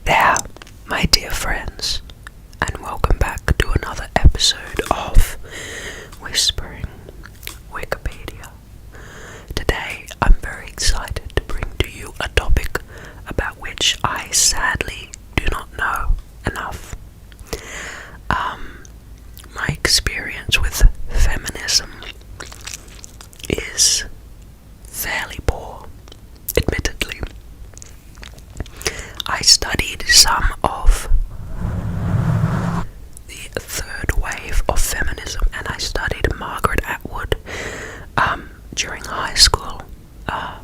there, my dear friends, and welcome back to another episode of Whispering Wikipedia. Today, I'm very excited to bring to you a topic about which I sadly do not know enough. My experience with feminism is fairly poor, admittedly. I studied some of the third wave of feminism, and I studied Margaret Atwood during high school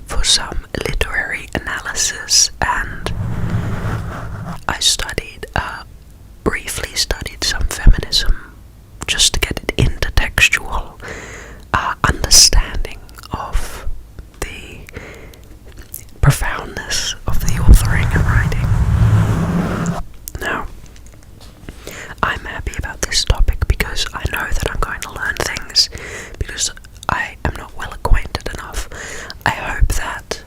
for some literary analysis, and I briefly studied some feminism just to get it into textual understanding of the profoundness of the authoring and writing. Now, I'm happy about this topic because I know that I'm going to learn things because I am not well acquainted enough. I hope that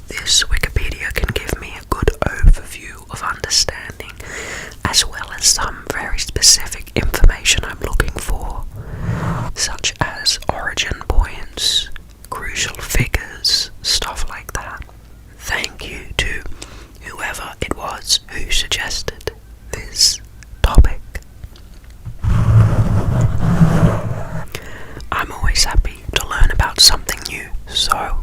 this Wikipedia can give me a good overview of understanding, as well as some very specific information I'm looking for, such as origin points, crucial figures, stuff like that. Thank you to whoever it was who suggested this topic. I'm always happy to learn about something new, so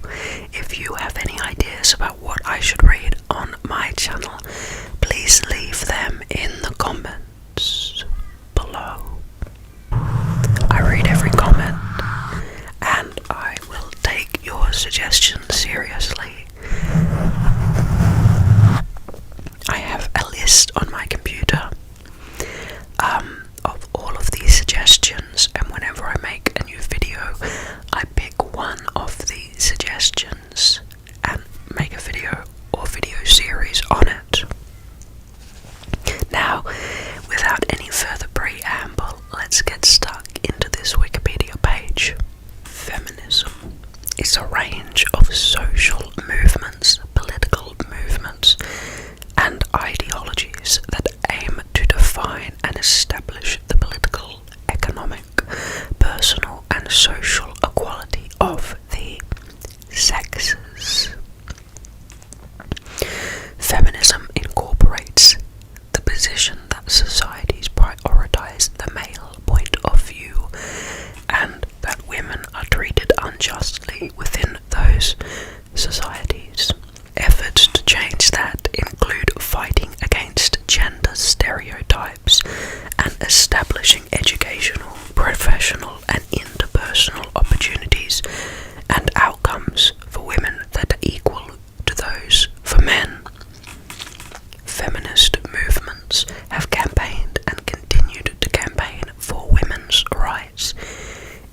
if you have any ideas about what I should read on my channel, please leave them in the comments below. I read every comment, and I will take your suggestions seriously. I have a list on my computer of all of these suggestions, and whenever I make a new video, I pick one of the suggestions and make a video or video series on it. Now, without any further preamble, let's get stuck into this Wikipedia page. Feminism is a range of social movements, political movements, and ideologies that aim to define and establish the political, economic, personal, and social equality of the sexes. Feminism incorporates the position that societies prioritize the male point of view and that women are treated unjustly within those societies. Efforts to change that include fighting against gender stereotypes and establishing educational, professional, and interpersonal opportunities and outcomes for women that are equal to those for men. Feminist movements have campaigned and continued to campaign for women's rights,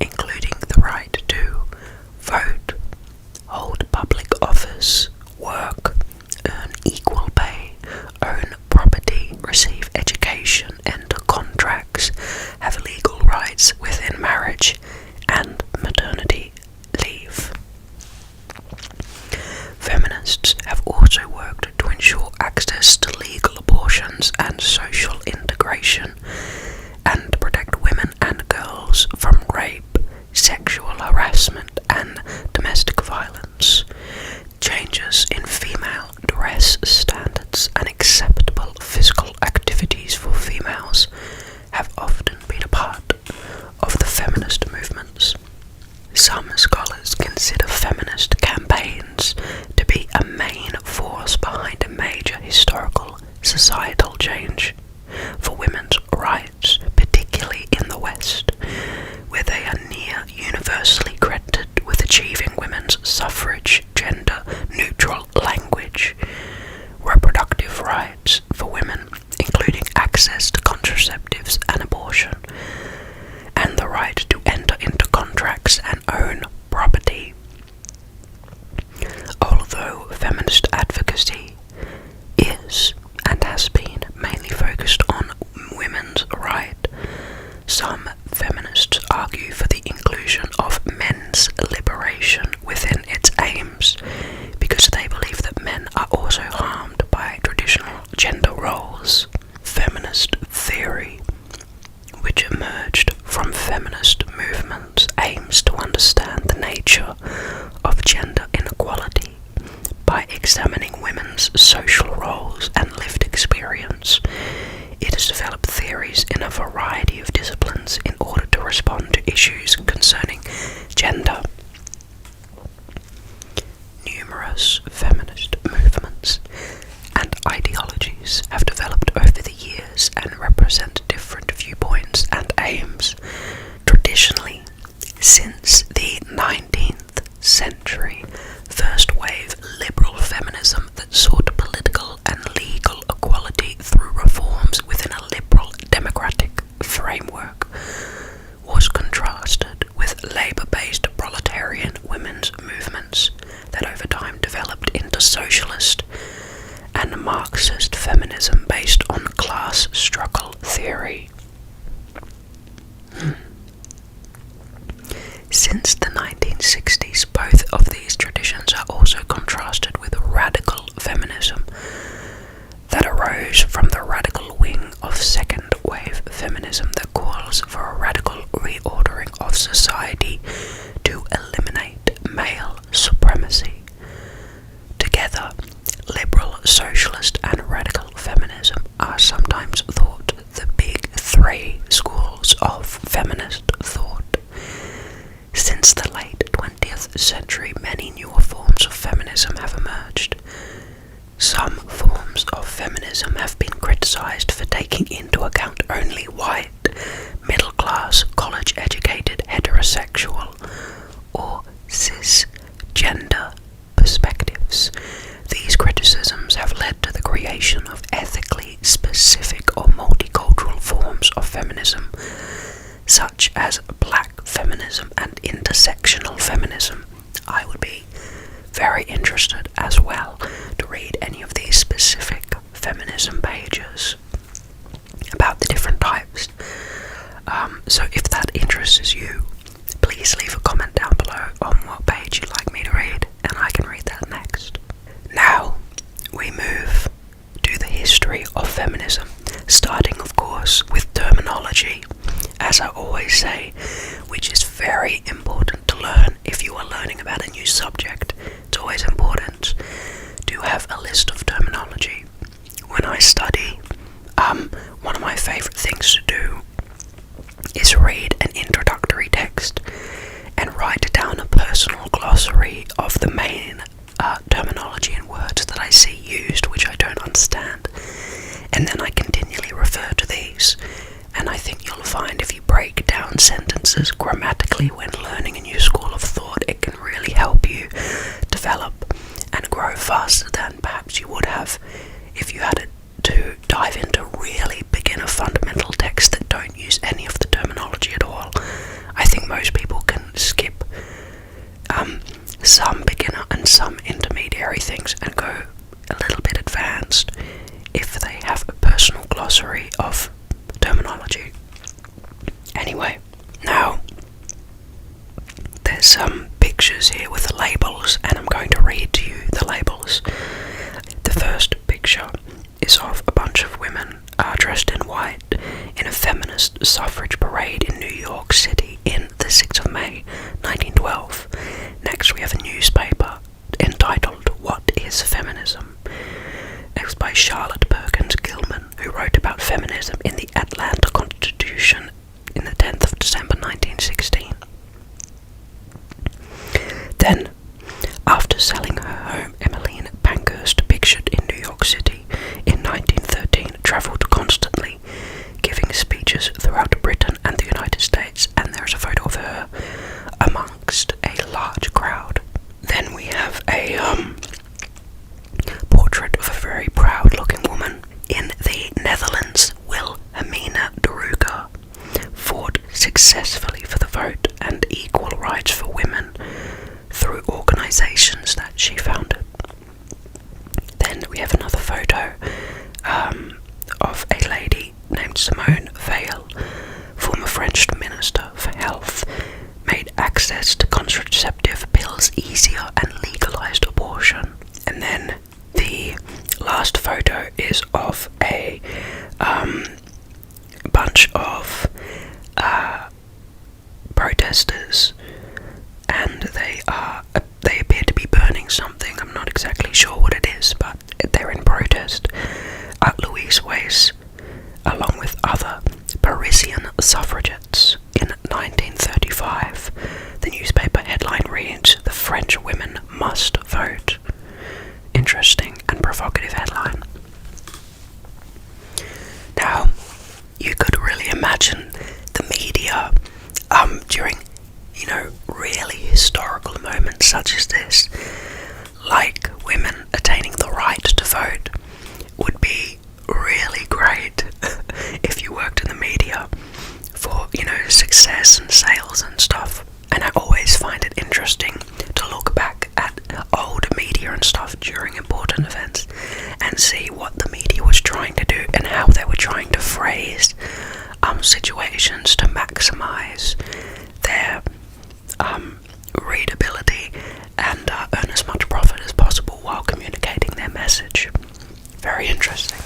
including the right to vote, hold public office, work, earn equal pay, own property, receive education, enter contracts, have legal rights within marriage, and maternity leave. Feminists have also worked to ensure access to legal abortions and social integration, and to protect women and girls from rape, sexual harassment, and domestic violence. Changes in female dress standards and acceptable physical activities for females have often been a part of the feminist movements. Some scholars consider feminist campaigns to be a main force behind a major historical societal change for women's rights, particularly in the West, where they are near universally credited with achieving women's suffrage, gender-neutral language, reproductive rights for women, including access to contraceptives and abortion, and the right to enter into contracts and own property. Although feminist advocacy is and has been mainly focused on women's rights, some feminists argue for the inclusion of men's liberation within its aims because they believe that men are also harmed by traditional gender examining women's social roles and lived experience. It has developed theories in a variety of disciplines in order to respond to issues concerning gender. Numerous feminist movements and ideologies have developed over the years and represent different viewpoints and aims. Traditionally, since the 19th century, first wave liberal feminism that sought political and legal equality through reforms within a liberal democratic framework was contrasted with labour-based proletarian women's movements that over time developed into socialist and Marxist feminism based on class struggle theory. Since the 1960s, both of these traditions are also contrasted with radical feminism that arose from the radical wing of second wave feminism that calls for a radical reordering of society to eliminate male supremacy. Together, liberal, socialist and radical feminism are sometimes thought the big three schools of feminist thought. Since the late 20th century, many newer forms of feminism have emerged. Some forms of feminism have been criticized for taking into account only white, middle-class, college-educated, heterosexual, or cisgender perspectives. These criticisms have led to the creation of ethically specific or multicultural forms of feminism, such as black feminism and intersectional feminism. I would be very interested as well to read any of these specific feminism pages about the different types. So if that interests you, please leave a comment down below on what page you'd like me to read, and I can read that next. Now we move to the history of feminism, starting of course with terminology, as I always say, which is very important to learn if you are learning about a new subject. It's always important to have a list of terminology. When I study, one of my favourite things to do is read an introductory text and write down a personal glossary of the main terminology and words that I see used which I don't understand, and then I continually refer to these. And I think you'll find if you break down sentences grammatically when learning a new school of thought, it can really help you develop and grow faster than perhaps you would have if you had to dive into really beginner fundamental texts that don't use any of the terminology at all. I think most people can skip some beginner and some intermediary things and go a little bit advanced if they have a personal glossary of terminology. Anyway, now there's some pictures here with the labels, and I'm going to read to you the labels. The first picture is of a bunch of women dressed in white in a feminist suffrage parade in New York City in the 6th of May 1912. Next we have a newspaper entitled What is Feminism? It was by Charlotte Perkins Gilman, who wrote about feminism in the Atlanta Constitution in the 10th of December 1916. Then, after selling her home, Emmeline Pankhurst, pictured in New York City in 1913, travelled constantly, giving speeches throughout Britain and the United States, and there's a photo of her amongst a large crowd. Then we have a portrait of a very proud-looking woman. In the Netherlands, Wilhelmina de Ruyter fought successfully for the vote and equal rights for women through organisations that she founded. Then we have another photo of a lady named Simone Veil, former French Minister for Health, made access to contraceptive pills easier and legalised abortion. And then the last photo is of a bunch of protesters, and they appear to be burning something. I'm not exactly sure what is, but they're in protest. Louise Weiss, along with other Parisian suffragettes. In 1935, the newspaper headline reads, "The French women must vote." Interesting and provocative headline. Now, you could really imagine the media during, really historical moments such as this, like women attaining the right to vote, would be really great if you worked in the media for, success and sales and stuff. And I always find it interesting to look back at old media and stuff during important events and see what the media was trying to do and how they were trying to phrase situations to maximize their readability and earn as much profit as possible while communicating their message. Very interesting.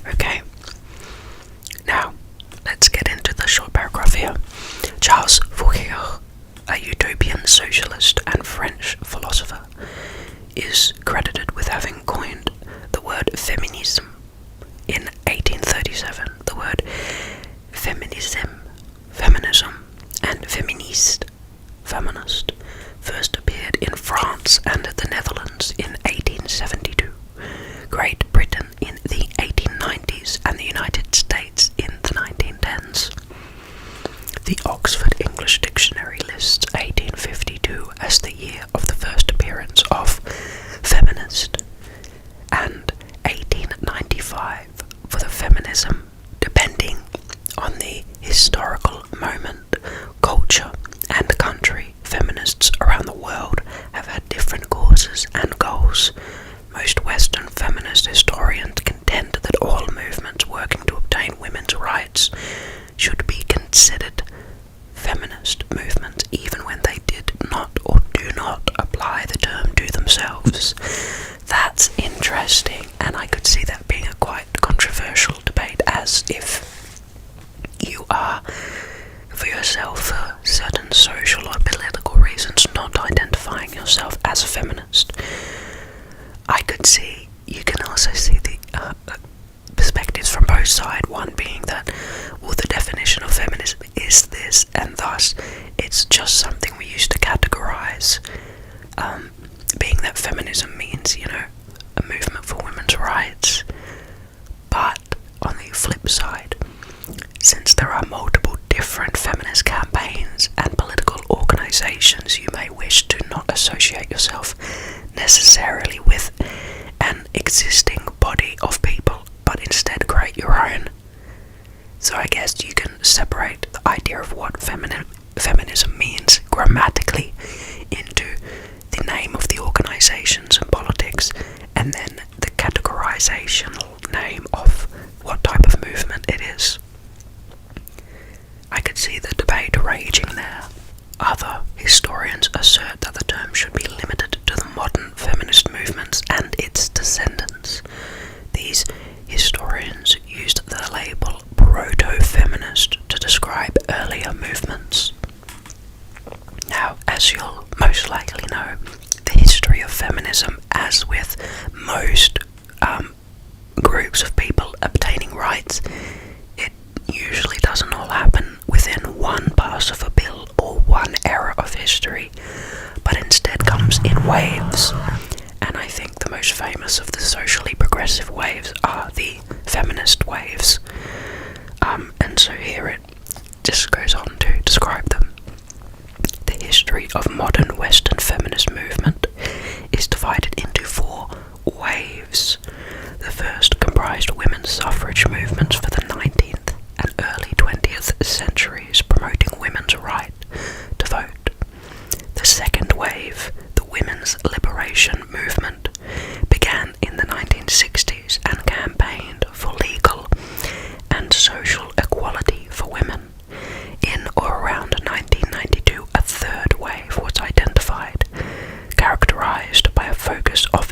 Okay, now let's get into the short paragraph here. Charles Fourier, a utopian socialist and French philosopher, is credited with having coined the word feminism in 1837. The word feminism, and feminist, feminist, first appeared in France and the Netherlands in 1872, Great Britain in the 1890s, and the United States in the 1910s. The Oxford English Dictionary lists 1852 as the year of the first appearance of feminist, and 1895 for the feminism, depending on the historical moment, culture, and country. Feminists around the world have had different causes and goals. Most Western feminist historians contend that all movements working to obtain women's rights should be considered feminist movements, even when they did not or do not apply the term to themselves. That's interesting, and I could see that being a quite controversial debate, as if you are, for yourself, for certain social or political reasons, not identifying yourself as a feminist. You can also see the perspectives from both sides, one being that, well, the definition of feminism is this, and thus it's just something we use to categorize, being that feminism means, a movement for women's rights. But on the flip side, since there are multiple different feminist campaigns and political organizations, you may wish to not associate yourself necessarily with an existing body of people, but instead create your own. So I guess you can separate the idea of what feminism means grammatically into the name of the organizations and politics, and then the categorizational name of what type of movement it is. I could see the debate raging there. Other historians assert that the term should be limited to the modern feminist movements and its descendants. These historians used the label proto-feminist to describe earlier movements. Now, as you'll most likely know, the history of feminism, as with most groups of people obtaining rights, it usually doesn't all happen within one pass of a bill or one era of history, but instead comes in waves. And I think the most famous of the socially progressive waves are the feminist waves. And so here it just goes on to describe them. The history of modern Western feminist movement is divided into 4 waves. The first comprised women's suffrage movements for the 19th and early 20th centuries, promoting women's right to vote. The second wave, the women's liberation movement, began in the 1960s and campaigned for legal and social equality for women. In or around 1992, a third wave was identified, characterized by a focus of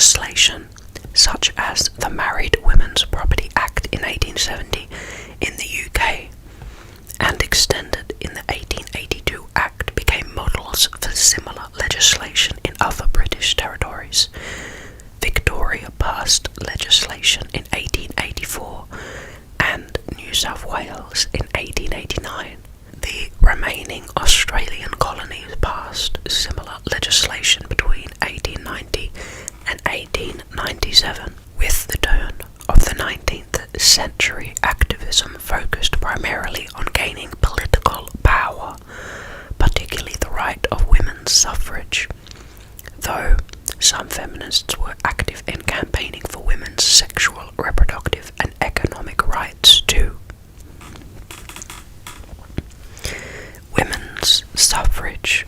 legislation, such as the Married Women's Property Act in 1870 in the UK, and extended in the 1882 Act, became models for similar legislation in other British territories. Victoria passed legislation in 1884 and New South Wales in 1889. The remaining Australian colonies passed similar legislation between 1890 and 1897. With the turn of the 19th century, activism focused primarily on gaining political power, particularly the right of women's suffrage, though some feminists were active in campaigning for women's sexual, reproductive, and economic rights too. Women's suffrage.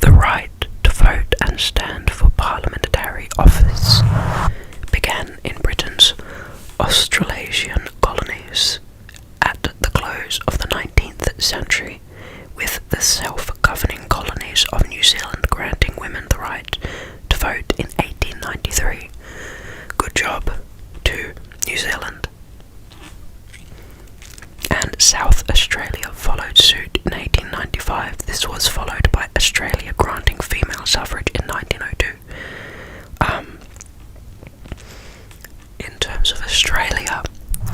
The right to vote and stand for parliamentary office began in Britain's Australasian colonies at the close of the 19th century, with the self-governing colonies of New Zealand granting women the right to vote in 1893. Good job to New Zealand. And South Australia followed suit in 1895. This was followed by Australia granting female suffrage in 1902. In terms of Australia,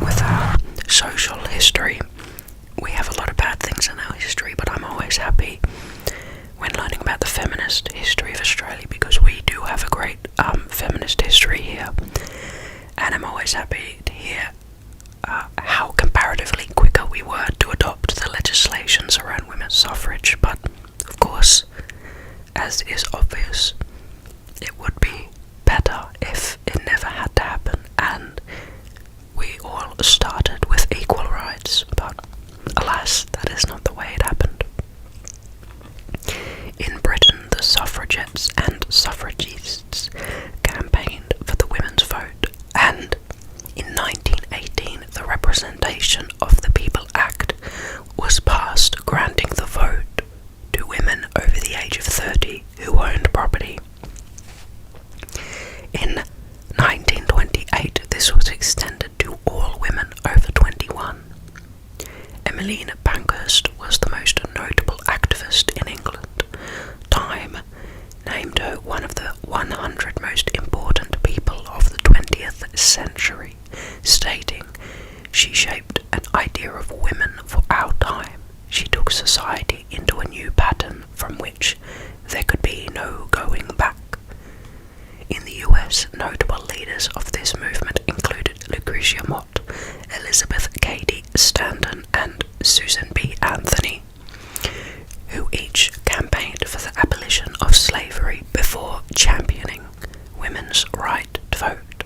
with our social history, we have a lot of bad things in our history, but I'm always happy when learning about the feminist history of Australia, because we do have a great feminist history here, and I'm always happy to hear how comparatively quicker we were to adopt the legislations around women's suffrage. But of course, as is obvious, it would be better if it never had to happen and we all started with equal rights, but alas, that is not the way it happened. In Britain, the suffragettes and suffragists campaigned for the women's vote, and in 1918 the Representation of the People Act was passed, granting the vote to women over the age of 30 who owned property. In 1928 this was extended to all women over 21. Emmeline Pankhurst was the most notable activist in England. Time named her one of the 100 most important people of the 20th century, stating, "She shaped an idea of women for our time. She took society into a new pattern from which there could be no going back." In the US, notable leaders of this movement included Lucretia Mott, Elizabeth Cady Stanton, and Susan B. Anthony, who each campaigned for the abolition of slavery before championing women's right to vote.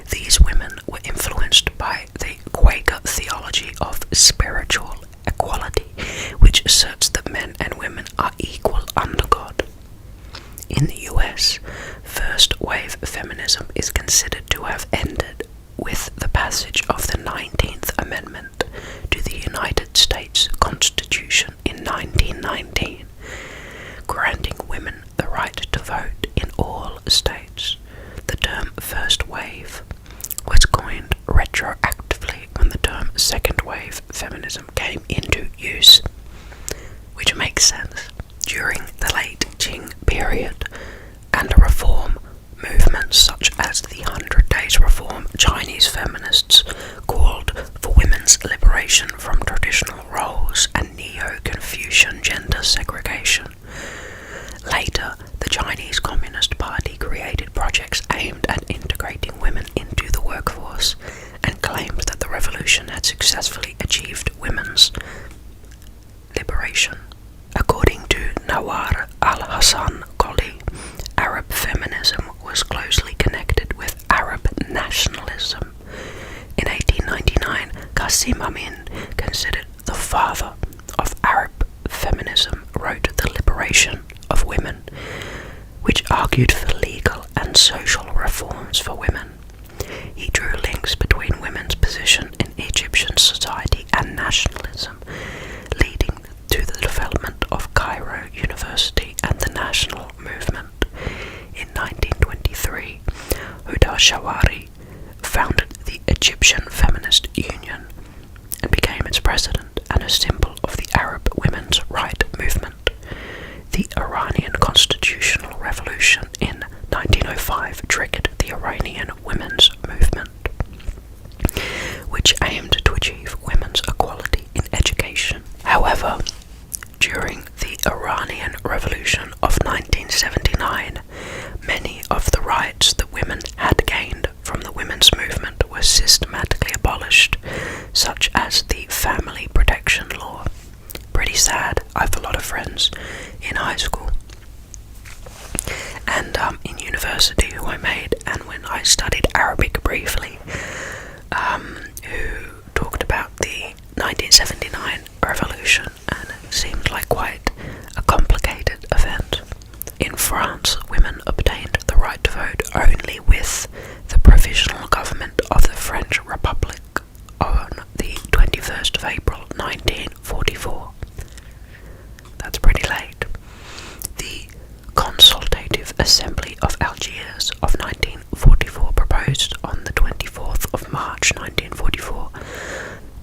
These women were influenced by the Quaker theology of spiritual equality, which asserts that men and women are equal under God. In the US, first wave feminism is considered to have ended with the passage of the 19th Amendment to the United States Constitution in 1919, granting women the right to vote in all states. The term first wave was coined retroactively when the term second wave feminism came into use, which makes sense. During the late Qing period and reform movements such as the 100 Days Reform, Chinese feminists called for women's liberation from traditional roles and Neo-Confucian gender segregation. Later, the Chinese Communist Party created projects aimed at integrating women into the workforce and claimed that the revolution had successfully achieved women's liberation. According to Nawar al-Hassan Qoli, Arab feminism was closely connected with Arab nationalism. In 1899, Qasim Amin, considered the father of Arab feminism, wrote The Liberation of Women, which argued for legal and social reforms for women. He drew links between women's position in Egyptian society and nationalism, leading to the development of Cairo University and the national movement. In al-Shawari founded the Egyptian Feminist Union and became its president and a symbol of the Arab women's right movement. The Iranian constitutional revolution in 1905 triggered the Iranian women's movement, which aimed to achieve women's equality in education. However, during the Iranian Revolution of 1979, many of the rights that women had gained from the women's movement were systematically abolished, such as the family protection law. Pretty sad. I have a lot of friends in high school and in university who I made, and when I studied Arabic briefly, who talked about the 1979 revolution, and it seemed like quite a complicated event. In France, women obtained the right to vote only with the provisional government of the French Republic on the 21st of April 1944. That's pretty late. The Consultative Assembly of Algiers of 1944 proposed on the 24th of March 1944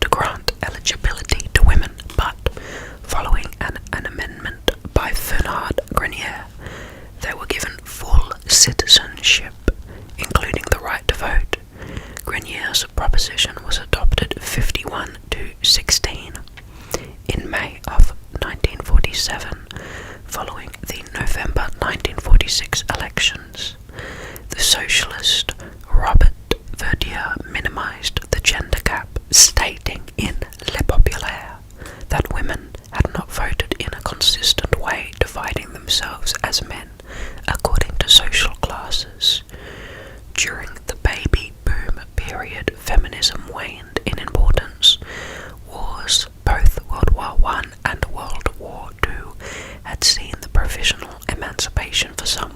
to grant eligibility to women, but following an amendment by Bernard Grenier, they were given full citizenship, including the right to vote. Grenier's proposition was adopted 51 to 16 in May of 1947, following the November 1946 elections. The socialist Robert Verdier minimized the gender gap, stating in Le Populaire that women had not voted in a consistent way, dividing themselves as men according to social classes. During the baby boom period, feminism waned in importance. Wars, both World War I and World War II, had seen the provisional emancipation for some